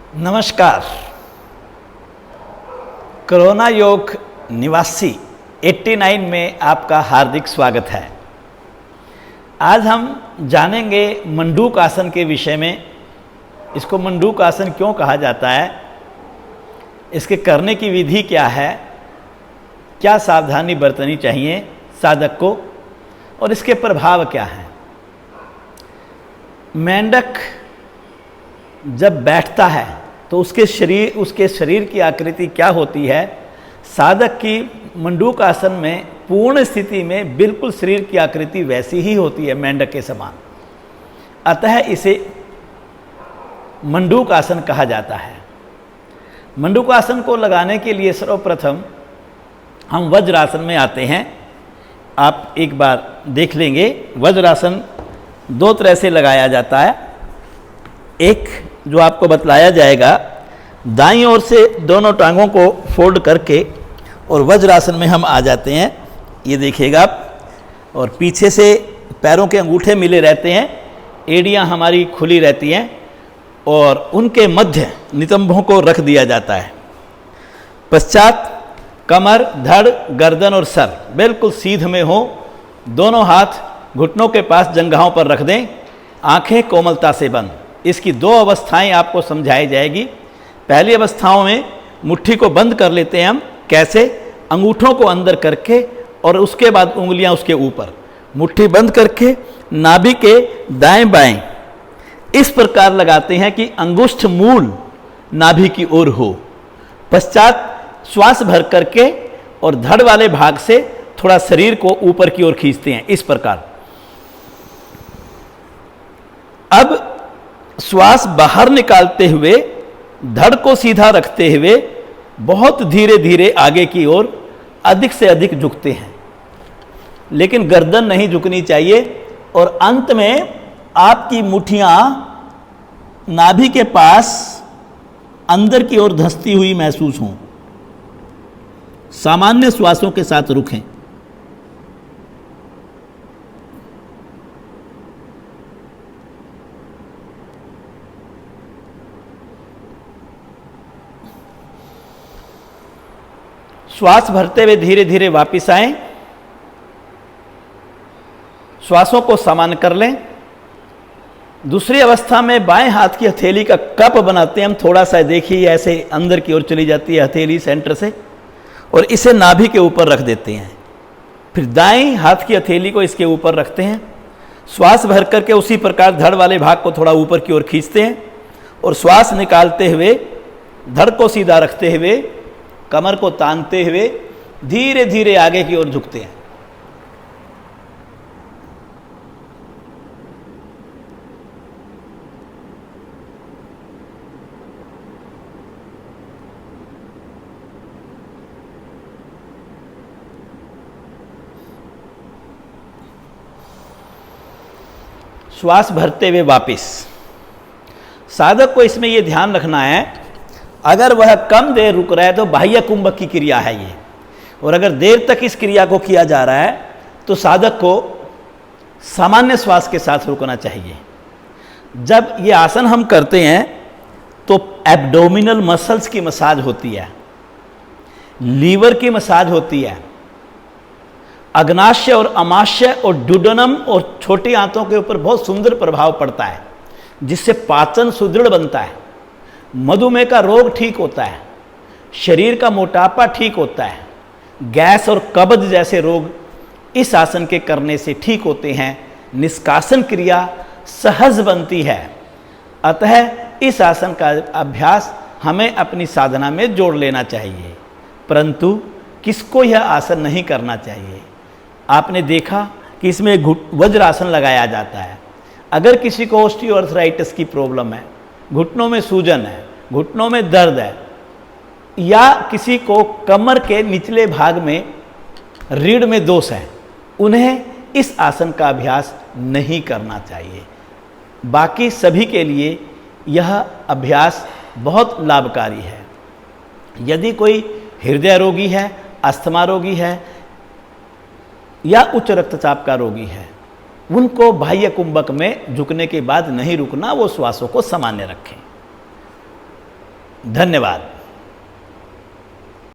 नमस्कार। कोरोना योग निवासी 89 में आपका हार्दिक स्वागत है। आज हम जानेंगे मंडूक आसन के विषय में। इसको मंडूक आसन क्यों कहा जाता है, इसके करने की विधि क्या है, क्या सावधानी बरतनी चाहिए साधक को और इसके प्रभाव क्या हैं। मेंढक जब बैठता है तो उसके शरीर की आकृति क्या होती है। साधक की मंडूक आसन में पूर्ण स्थिति में बिल्कुल शरीर की आकृति वैसी ही होती है, मेंढक के समान। अतः इसे मंडूक आसन कहा जाता है। मंडूक आसन को लगाने के लिए सर्वप्रथम हम वज्रासन में आते हैं। आप एक बार देख लेंगे, वज्रासन दो तरह से लगाया जाता है। एक जो आपको बतलाया जाएगा, दाईं ओर से दोनों टांगों को फोल्ड करके और वज्रासन में हम आ जाते हैं। ये देखिएगा आप, और पीछे से पैरों के अंगूठे मिले रहते हैं, एड़ियाँ हमारी खुली रहती हैं और उनके मध्य नितंबों को रख दिया जाता है। पश्चात कमर, धड़, गर्दन और सर बिल्कुल सीध में हो। दोनों हाथ घुटनों के पास जंघाओं पर रख दें। आंखें कोमलता से बंद। इसकी दो अवस्थाएं आपको समझाई जाएगी। पहली अवस्थाओं में मुट्ठी को बंद कर लेते हैं हम। कैसे? अंगूठों को अंदर करके और उसके बाद उंगलियां उसके ऊपर, मुट्ठी बंद करके नाभि के दाएं बाएं इस प्रकार लगाते हैं कि अंगुष्ठ मूल नाभि की ओर हो। पश्चात श्वास भर करके और धड़ वाले भाग से थोड़ा शरीर को ऊपर की ओर खींचते हैं, इस प्रकार। अब श्वास बाहर निकालते हुए धड़ को सीधा रखते हुए बहुत धीरे धीरे आगे की ओर अधिक से अधिक झुकते हैं, लेकिन गर्दन नहीं झुकनी चाहिए। और अंत में आपकी मुट्ठियां नाभि के पास अंदर की ओर धंसती हुई महसूस हों। सामान्य श्वासों के साथ रुकें। श्वास भरते हुए धीरे धीरे वापस आएं। श्वासों को समान कर लें। दूसरी अवस्था में बाएं हाथ की हथेली का कप बनाते हैं हम। थोड़ा सा देखिए, ऐसे अंदर की ओर चली जाती है हथेली सेंटर से, और इसे नाभि के ऊपर रख देते हैं। फिर दाएं हाथ की हथेली को इसके ऊपर रखते हैं। श्वास भर करके उसी प्रकार धड़ वाले भाग को थोड़ा ऊपर की ओर खींचते हैं और श्वास निकालते हुए धड़ को सीधा रखते हुए कमर को तानते हुए धीरे धीरे आगे की ओर झुकते हैं। श्वास भरते हुए वापस। साधक को इसमें यह ध्यान रखना है, अगर वह कम देर रुक रहा है तो बाह्य कुंभक की क्रिया है ये, और अगर देर तक इस क्रिया को किया जा रहा है तो साधक को सामान्य श्वास के साथ रुकना चाहिए। जब ये आसन हम करते हैं तो एब्डोमिनल मसल्स की मसाज होती है, लीवर की मसाज होती है, अग्नाशय और अमाशय और ड्यूडेनम और छोटी आंतों के ऊपर बहुत सुंदर प्रभाव पड़ता है, जिससे पाचन सुदृढ़ बनता है, मधुमेह का रोग ठीक होता है, शरीर का मोटापा ठीक होता है, गैस और कब्ज जैसे रोग इस आसन के करने से ठीक होते हैं। निष्कासन क्रिया सहज बनती है। अतः इस आसन का अभ्यास हमें अपनी साधना में जोड़ लेना चाहिए। परंतु किसको यह आसन नहीं करना चाहिए? आपने देखा कि इसमें वज्रासन लगाया जाता है। अगर किसी को ऑस्टियोआर्थराइटिस की प्रॉब्लम है, घुटनों में सूजन है, घुटनों में दर्द है, या किसी को कमर के निचले भाग में रीढ़ में दोष है, उन्हें इस आसन का अभ्यास नहीं करना चाहिए। बाकी सभी के लिए यह अभ्यास बहुत लाभकारी है। यदि कोई हृदय रोगी है, अस्थमा रोगी है या उच्च रक्तचाप का रोगी है, उनको बाह्य कुंभक में झुकने के बाद नहीं रुकना, वो श्वासों को सामान्य रखें। धन्यवाद।